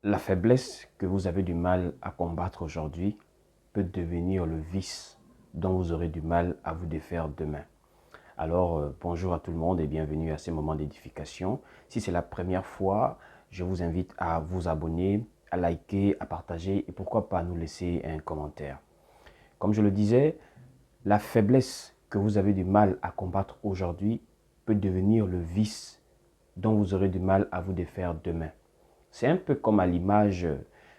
La faiblesse que vous avez du mal à combattre aujourd'hui peut devenir le vice dont vous aurez du mal à vous défaire demain. Alors, bonjour à tout le monde et bienvenue à ce moment d'édification. Si c'est la première fois, je vous invite à vous abonner, à liker, à partager et pourquoi pas nous laisser un commentaire. Comme je le disais, la faiblesse que vous avez du mal à combattre aujourd'hui peut devenir le vice dont vous aurez du mal à vous défaire demain. C'est un peu comme à l'image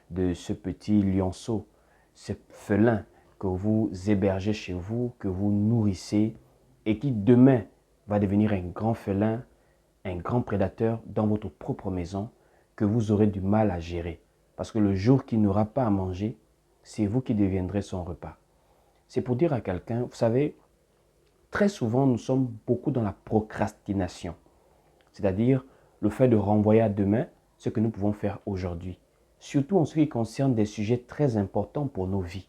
de ce petit lionceau, ce félin que vous hébergez chez vous, que vous nourrissez et qui demain va devenir un grand félin, un grand prédateur dans votre propre maison que vous aurez du mal à gérer. Parce que le jour qu'il n'aura pas à manger, c'est vous qui deviendrez son repas. C'est pour dire à quelqu'un, vous savez, très souvent nous sommes beaucoup dans la procrastination. C'est-à-dire le fait de renvoyer à demain ce que nous pouvons faire aujourd'hui. Surtout en ce qui concerne des sujets très importants pour nos vies.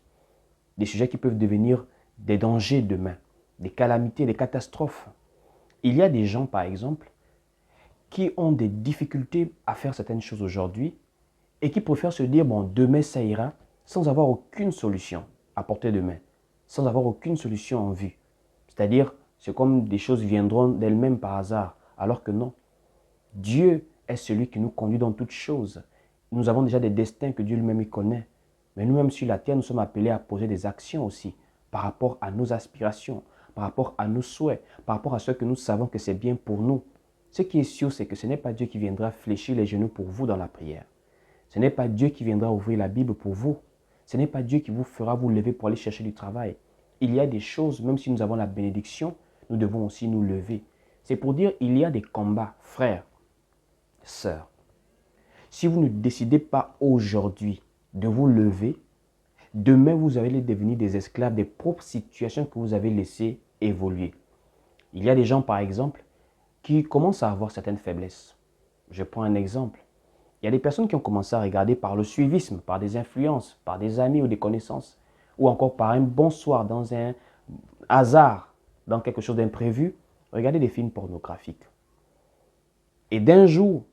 Des sujets qui peuvent devenir des dangers demain, des calamités, des catastrophes. Il y a des gens, par exemple, qui ont des difficultés à faire certaines choses aujourd'hui et qui préfèrent se dire, bon, demain ça ira, sans avoir aucune solution à portée de main, sans avoir aucune solution en vue. C'est-à-dire, c'est comme des choses viendront d'elles-mêmes par hasard, alors que non. Dieu est celui qui nous conduit dans toutes choses. Nous avons déjà des destins que Dieu lui-même connaît. Mais nous-mêmes sur la terre, nous sommes appelés à poser des actions aussi par rapport à nos aspirations, par rapport à nos souhaits, par rapport à ce que nous savons que c'est bien pour nous. Ce qui est sûr, c'est que ce n'est pas Dieu qui viendra fléchir les genoux pour vous dans la prière. Ce n'est pas Dieu qui viendra ouvrir la Bible pour vous. Ce n'est pas Dieu qui vous fera vous lever pour aller chercher du travail. Il y a des choses, même si nous avons la bénédiction, nous devons aussi nous lever. C'est pour dire il y a des combats, frères, sœurs. Si vous ne décidez pas aujourd'hui de vous lever, demain vous allez devenir des esclaves des propres situations que vous avez laissées évoluer. Il y a des gens, par exemple, qui commencent à avoir certaines faiblesses. Je prends un exemple. Il y a des personnes qui ont commencé à regarder par le suivisme, par des influences, par des amis ou des connaissances, ou encore par un bon soir, dans un hasard, dans quelque chose d'imprévu, regarder des films pornographiques. Et d'un jour,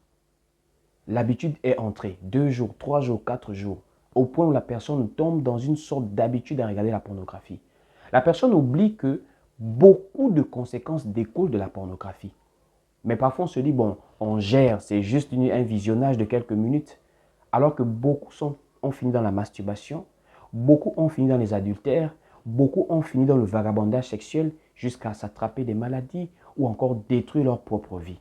l'habitude est entrée, 2 jours, 3 jours, 4 jours, au point où la personne tombe dans une sorte d'habitude à regarder la pornographie. La personne oublie que beaucoup de conséquences découlent de la pornographie. Mais parfois on se dit, bon, on gère, c'est juste un visionnage de quelques minutes, alors que beaucoup ont fini dans la masturbation, beaucoup ont fini dans les adultères, beaucoup ont fini dans le vagabondage sexuel jusqu'à s'attraper des maladies ou encore détruire leur propre vie.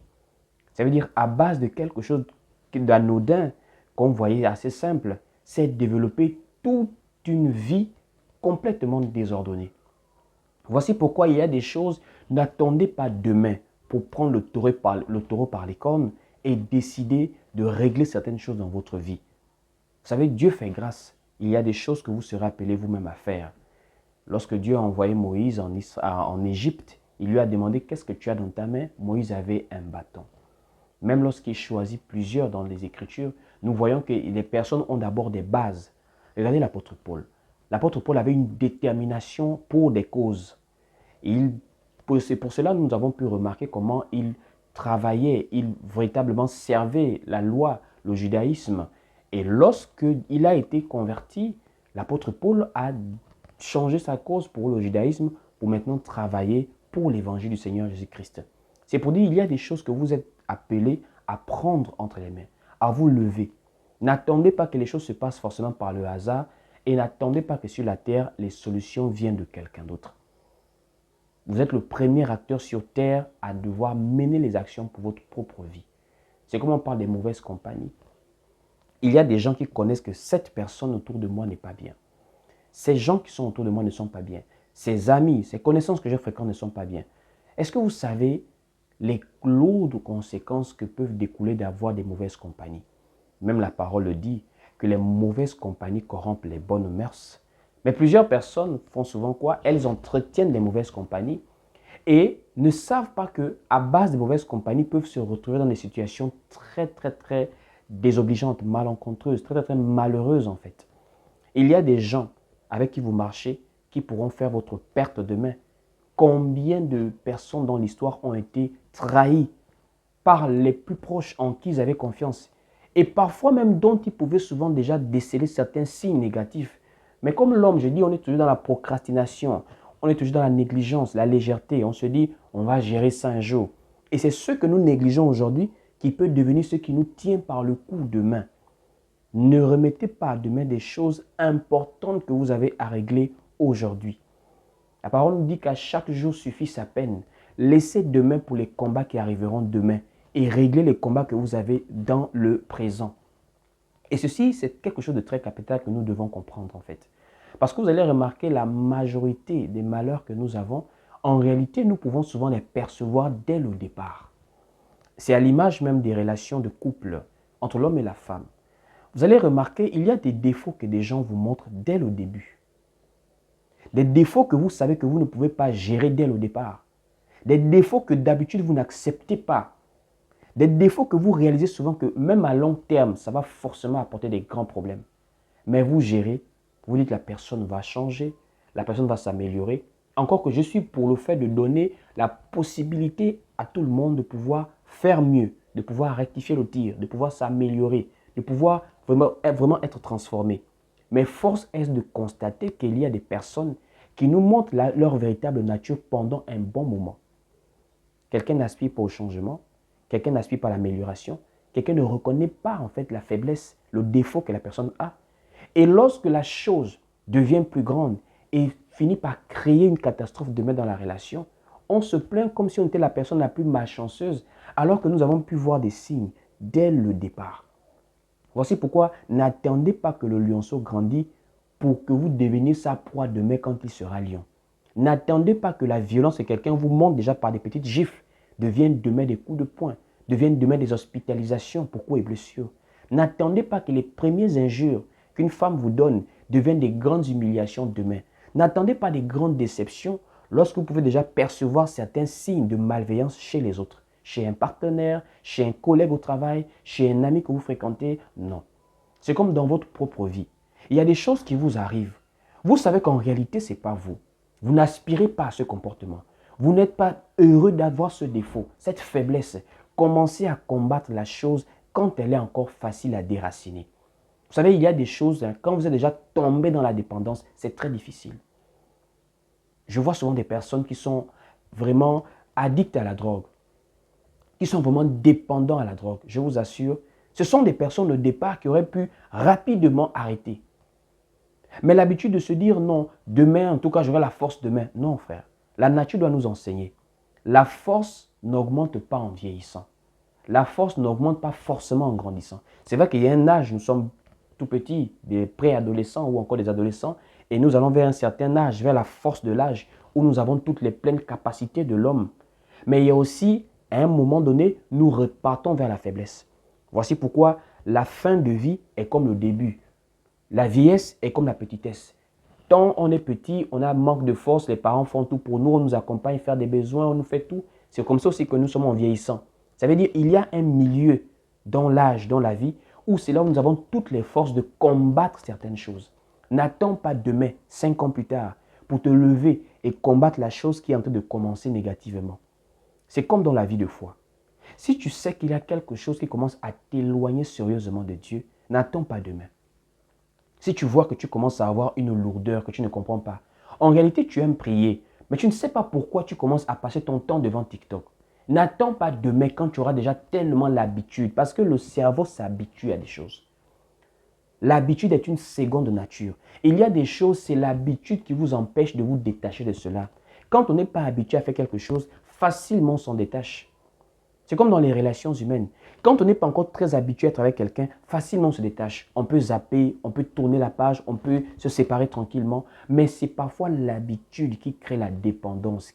Ça veut dire à base de quelque chose d'anodin, qu'on voyait assez simple, c'est développer toute une vie complètement désordonnée. Voici pourquoi il y a des choses, n'attendez pas demain pour prendre le taureau par les cornes et décider de régler certaines choses dans votre vie. Vous savez, Dieu fait grâce. Il y a des choses que vous serez appelés vous-même à faire. Lorsque Dieu a envoyé Moïse en Égypte, il lui a demandé qu'est-ce que tu as dans ta main. Moïse avait un bâton. Même lorsqu'il choisit plusieurs dans les Écritures, nous voyons que les personnes ont d'abord des bases. Regardez l'apôtre Paul. L'apôtre Paul avait une détermination pour des causes. C'est pour cela que nous avons pu remarquer comment il travaillait, il véritablement servait la loi, le judaïsme. Et lorsqu'il a été converti, l'apôtre Paul a changé sa cause pour le judaïsme pour maintenant travailler pour l'évangile du Seigneur Jésus-Christ. C'est pour dire qu'il y a des choses que vous êtes appelés à prendre entre les mains, à vous lever. N'attendez pas que les choses se passent forcément par le hasard et n'attendez pas que sur la terre, les solutions viennent de quelqu'un d'autre. Vous êtes le premier acteur sur terre à devoir mener les actions pour votre propre vie. C'est comme on parle des mauvaises compagnies. Il y a des gens qui connaissent que cette personne autour de moi n'est pas bien. Ces gens qui sont autour de moi ne sont pas bien. Ces amis, ces connaissances que je fréquente ne sont pas bien. Est-ce que vous savez les lourdes conséquences que peuvent découler d'avoir des mauvaises compagnies? Même la parole le dit, que les mauvaises compagnies corrompent les bonnes mœurs. Mais plusieurs personnes font souvent quoi? Elles entretiennent les mauvaises compagnies et ne savent pas qu'à base de mauvaises compagnies, peuvent se retrouver dans des situations très désobligeantes, malencontreuses, très malheureuses en fait. Il y a des gens avec qui vous marchez qui pourront faire votre perte demain. Combien de personnes dans l'histoire ont été trahies par les plus proches en qui ils avaient confiance et parfois même dont il pouvait souvent déjà déceler certains signes négatifs. Mais comme l'homme, je dis, on est toujours dans la procrastination, on est toujours dans la négligence, la légèreté. On se dit, on va gérer ça un jour. Et c'est ce que nous négligeons aujourd'hui qui peut devenir ce qui nous tient par le cou demain. Ne remettez pas à demain des choses importantes que vous avez à régler aujourd'hui. La parole nous dit qu'à chaque jour suffit sa peine. Laissez demain pour les combats qui arriveront demain et réglez les combats que vous avez dans le présent. Et ceci, c'est quelque chose de très capital que nous devons comprendre en fait. Parce que vous allez remarquer la majorité des malheurs que nous avons, en réalité, nous pouvons souvent les percevoir dès le départ. C'est à l'image même des relations de couple entre l'homme et la femme. Vous allez remarquer, il y a des défauts que des gens vous montrent dès le début. Des défauts que vous savez que vous ne pouvez pas gérer dès le départ. Des défauts que d'habitude vous n'acceptez pas. Des défauts que vous réalisez souvent que même à long terme, ça va forcément apporter des grands problèmes. Mais vous gérez, vous dites que la personne va changer, la personne va s'améliorer. Encore que je suis pour le fait de donner la possibilité à tout le monde de pouvoir faire mieux, de pouvoir rectifier le tir, de pouvoir s'améliorer, de pouvoir vraiment être transformé. Mais force est de constater qu'il y a des personnes qui nous montrent leur véritable nature pendant un bon moment. Quelqu'un n'aspire pas au changement, quelqu'un n'aspire pas à l'amélioration, quelqu'un ne reconnaît pas en fait la faiblesse, le défaut que la personne a. Et lorsque la chose devient plus grande et finit par créer une catastrophe demain dans la relation, on se plaint comme si on était la personne la plus malchanceuse, alors que nous avons pu voir des signes dès le départ. Voici pourquoi n'attendez pas que le lionceau grandisse pour que vous deveniez sa proie demain quand il sera lion. N'attendez pas que la violence que quelqu'un vous montre déjà par des petites gifles devienne demain des coups de poing, devienne demain des hospitalisations pour coups et blessures. N'attendez pas que les premières injures qu'une femme vous donne deviennent des grandes humiliations demain. N'attendez pas des grandes déceptions lorsque vous pouvez déjà percevoir certains signes de malveillance chez les autres, chez un partenaire, chez un collègue au travail, chez un ami que vous fréquentez. Non. C'est comme dans votre propre vie. Il y a des choses qui vous arrivent. Vous savez qu'en réalité, ce n'est pas vous. Vous n'aspirez pas à ce comportement. Vous n'êtes pas heureux d'avoir ce défaut, cette faiblesse. Commencez à combattre la chose quand elle est encore facile à déraciner. Vous savez, il y a des choses, quand vous êtes déjà tombé dans la dépendance, c'est très difficile. Je vois souvent des personnes qui sont vraiment addictes à la drogue, qui sont vraiment dépendants à la drogue. Je vous assure, ce sont des personnes au départ qui auraient pu rapidement arrêter. Mais l'habitude de se dire non, demain, en tout cas, j'aurai la force demain. Non, frère. La nature doit nous enseigner. La force n'augmente pas en vieillissant. La force n'augmente pas forcément en grandissant. C'est vrai qu'il y a un âge, nous sommes tout petits, des préadolescents ou encore des adolescents, et nous allons vers un certain âge, vers la force de l'âge, où nous avons toutes les pleines capacités de l'homme. Mais il y a aussi, à un moment donné, nous repartons vers la faiblesse. Voici pourquoi la fin de vie est comme le début. La vieillesse est comme la petitesse. Tant on est petit, on a manque de force, les parents font tout pour nous, on nous accompagne, faire des besoins, on nous fait tout. C'est comme ça aussi que nous sommes en vieillissant. Ça veut dire qu'il y a un milieu dans l'âge, dans la vie, où c'est là où nous avons toutes les forces de combattre certaines choses. N'attends pas demain, 5 ans plus tard, pour te lever et combattre la chose qui est en train de commencer négativement. C'est comme dans la vie de foi. Si tu sais qu'il y a quelque chose qui commence à t'éloigner sérieusement de Dieu, n'attends pas demain. Si tu vois que tu commences à avoir une lourdeur que tu ne comprends pas, en réalité tu aimes prier, mais tu ne sais pas pourquoi tu commences à passer ton temps devant TikTok. N'attends pas demain quand tu auras déjà tellement l'habitude, parce que le cerveau s'habitue à des choses. L'habitude est une seconde nature. Il y a des choses, c'est l'habitude qui vous empêche de vous détacher de cela. Quand on n'est pas habitué à faire quelque chose, facilement on s'en détache. C'est comme dans les relations humaines. Quand on n'est pas encore très habitué à être avec quelqu'un, facilement on se détache. On peut zapper, on peut tourner la page, on peut se séparer tranquillement. Mais c'est parfois l'habitude qui crée la dépendance.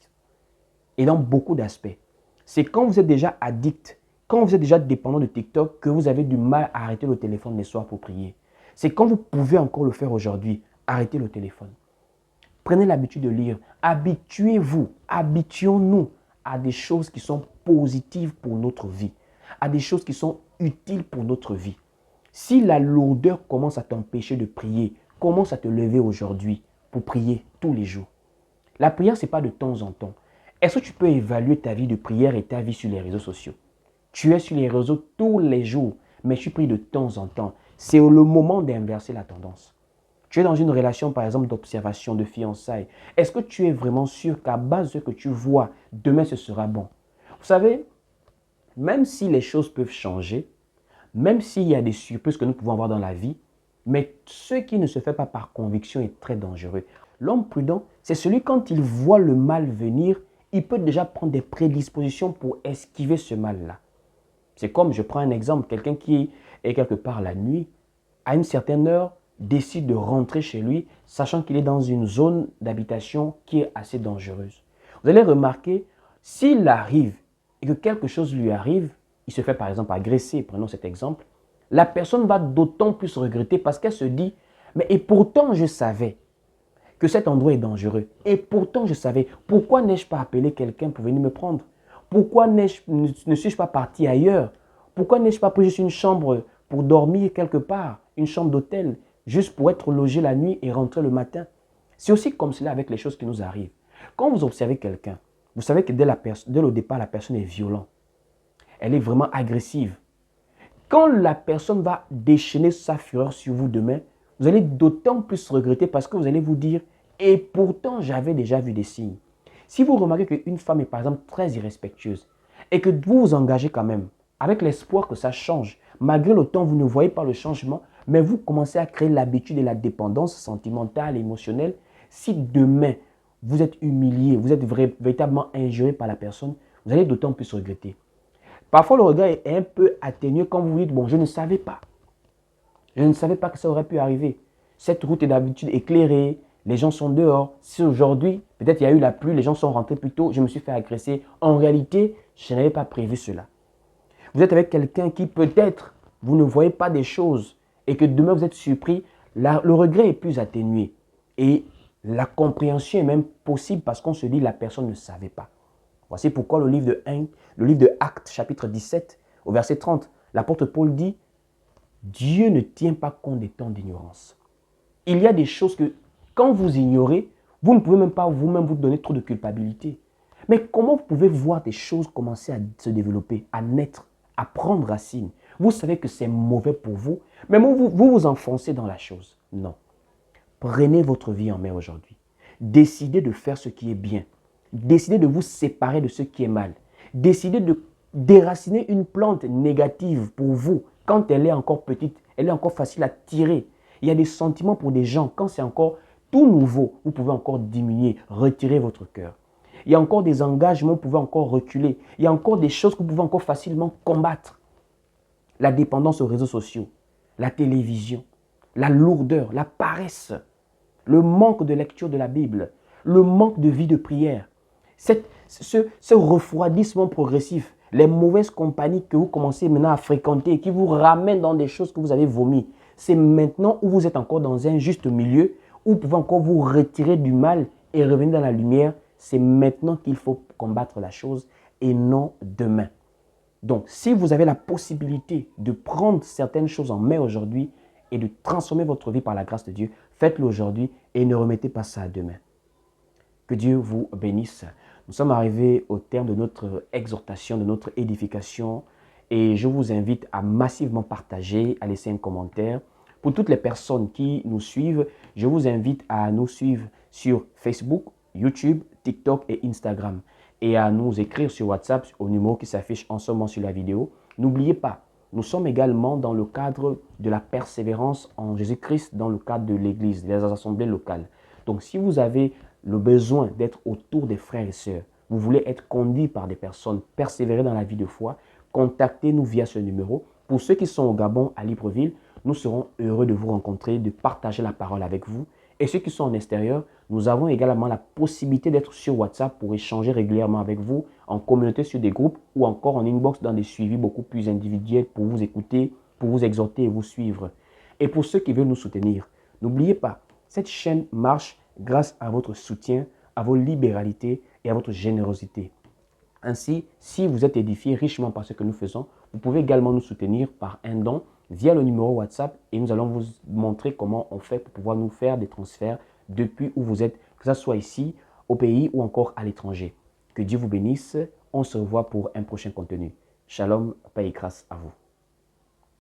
Et dans beaucoup d'aspects. C'est quand vous êtes déjà addict, quand vous êtes déjà dépendant de TikTok, que vous avez du mal à arrêter le téléphone les soirs pour prier. C'est quand vous pouvez encore le faire aujourd'hui, arrêtez le téléphone. Prenez l'habitude de lire. Habituez-vous, habituons-nous à des choses qui sont positives pour notre vie, à des choses qui sont utiles pour notre vie. Si la lourdeur commence à t'empêcher de prier, commence à te lever aujourd'hui pour prier tous les jours. La prière, ce n'est pas de temps en temps. Est-ce que tu peux évaluer ta vie de prière et ta vie sur les réseaux sociaux? Tu es sur les réseaux tous les jours. mais je suis pris de temps en temps. C'est le moment d'inverser la tendance. Tu es dans une relation, par exemple, d'observation, de fiançailles. Est-ce que tu es vraiment sûr qu'à base de ce que tu vois, demain ce sera bon? Vous savez, même si les choses peuvent changer, même s'il y a des surprises que nous pouvons avoir dans la vie, mais ce qui ne se fait pas par conviction est très dangereux. L'homme prudent, c'est celui quand il voit le mal venir, il peut déjà prendre des prédispositions pour esquiver ce mal-là. C'est comme, je prends un exemple, quelqu'un qui est quelque part la nuit, à une certaine heure, décide de rentrer chez lui, sachant qu'il est dans une zone d'habitation qui est assez dangereuse. Vous allez remarquer, s'il arrive et que quelque chose lui arrive, il se fait par exemple agresser, prenons cet exemple, la personne va d'autant plus regretter parce qu'elle se dit, mais et pourtant je savais que cet endroit est dangereux. Et pourtant je savais, pourquoi n'ai-je pas appelé quelqu'un pour venir me prendre? Pourquoi ne suis-je pas parti ailleurs? Pourquoi n'ai-je pas pris juste une chambre pour dormir quelque part, une chambre d'hôtel, juste pour être logé la nuit et rentrer le matin? C'est aussi comme cela avec les choses qui nous arrivent. Quand vous observez quelqu'un, vous savez que dès le départ, la personne est violente. Elle est vraiment agressive. Quand la personne va déchaîner sa fureur sur vous demain, vous allez d'autant plus regretter parce que vous allez vous dire « et pourtant j'avais déjà vu des signes ». Si vous remarquez qu'une femme est par exemple très irrespectueuse et que vous vous engagez quand même avec l'espoir que ça change, malgré le temps vous ne voyez pas le changement, mais vous commencez à créer l'habitude et la dépendance sentimentale, émotionnelle, si demain vous êtes humilié, vous êtes véritablement injuré par la personne, vous allez d'autant plus regretter. Parfois, le regret est un peu atténué quand vous vous dites, bon, je ne savais pas. Je ne savais pas que ça aurait pu arriver. Cette route est d'habitude éclairée, les gens sont dehors. Si aujourd'hui, peut-être il y a eu la pluie, les gens sont rentrés plus tôt, je me suis fait agresser. En réalité, je n'avais pas prévu cela. Vous êtes avec quelqu'un qui peut-être, vous ne voyez pas des choses et que demain vous êtes surpris, le regret est plus atténué. Et la compréhension est même possible parce qu'on se dit, la personne ne savait pas. Voici pourquoi le livre de Actes, chapitre 17, au verset 30, l'apôtre Paul dit, Dieu ne tient pas compte des temps d'ignorance. Il y a des choses que, quand vous ignorez, vous ne pouvez même pas vous-même vous donner trop de culpabilité. Mais comment vous pouvez voir des choses commencer à se développer, à naître, à prendre racine? Vous savez que c'est mauvais pour vous, mais vous enfoncez dans la chose. Non. Prenez votre vie en main aujourd'hui. Décidez de faire ce qui est bien. Décidez de vous séparer de ce qui est mal. Décidez de déraciner une plante négative pour vous. Quand elle est encore petite, elle est encore facile à tirer. Il y a des sentiments pour des gens. Quand c'est encore tout nouveau, vous pouvez encore diminuer, retirer votre cœur. Il y a encore des engagements, vous pouvez encore reculer. Il y a encore des choses que vous pouvez encore facilement combattre. La dépendance aux réseaux sociaux, la télévision, la lourdeur, la paresse, le manque de lecture de la Bible, le manque de vie de prière. Ce refroidissement progressif, les mauvaises compagnies que vous commencez maintenant à fréquenter et qui vous ramènent dans des choses que vous avez vomi, c'est maintenant où vous êtes encore dans un juste milieu, où vous pouvez encore vous retirer du mal et revenir dans la lumière. C'est maintenant qu'il faut combattre la chose et non demain. Donc, si vous avez la possibilité de prendre certaines choses en main aujourd'hui et de transformer votre vie par la grâce de Dieu, faites-le aujourd'hui et ne remettez pas ça à demain. Que Dieu vous bénisse. Nous sommes arrivés au terme de notre exhortation, de notre édification et je vous invite à massivement partager, à laisser un commentaire. Pour toutes les personnes qui nous suivent, je vous invite à nous suivre sur Facebook, YouTube, TikTok et Instagram et à nous écrire sur WhatsApp au numéro qui s'affiche en ce moment sur la vidéo. N'oubliez pas, nous sommes également dans le cadre de la persévérance en Jésus-Christ, dans le cadre de l'Église, des assemblées locales. Donc, si vous avez le besoin d'être autour des frères et sœurs, vous voulez être conduit par des personnes, persévérer dans la vie de foi, contactez-nous via ce numéro. Pour ceux qui sont au Gabon, à Libreville, nous serons heureux de vous rencontrer, de partager la parole avec vous. Et ceux qui sont en extérieur, nous avons également la possibilité d'être sur WhatsApp pour échanger régulièrement avec vous, en communauté sur des groupes ou encore en inbox dans des suivis beaucoup plus individuels pour vous écouter, pour vous exhorter et vous suivre. Et pour ceux qui veulent nous soutenir, n'oubliez pas, cette chaîne marche grâce à votre soutien, à vos libéralités et à votre générosité. Ainsi, si vous êtes édifié richement par ce que nous faisons, vous pouvez également nous soutenir par un don via le numéro WhatsApp et nous allons vous montrer comment on fait pour pouvoir nous faire des transferts depuis où vous êtes, que ce soit ici, au pays ou encore à l'étranger. Que Dieu vous bénisse. On se revoit pour un prochain contenu. Shalom, paix et grâce à vous.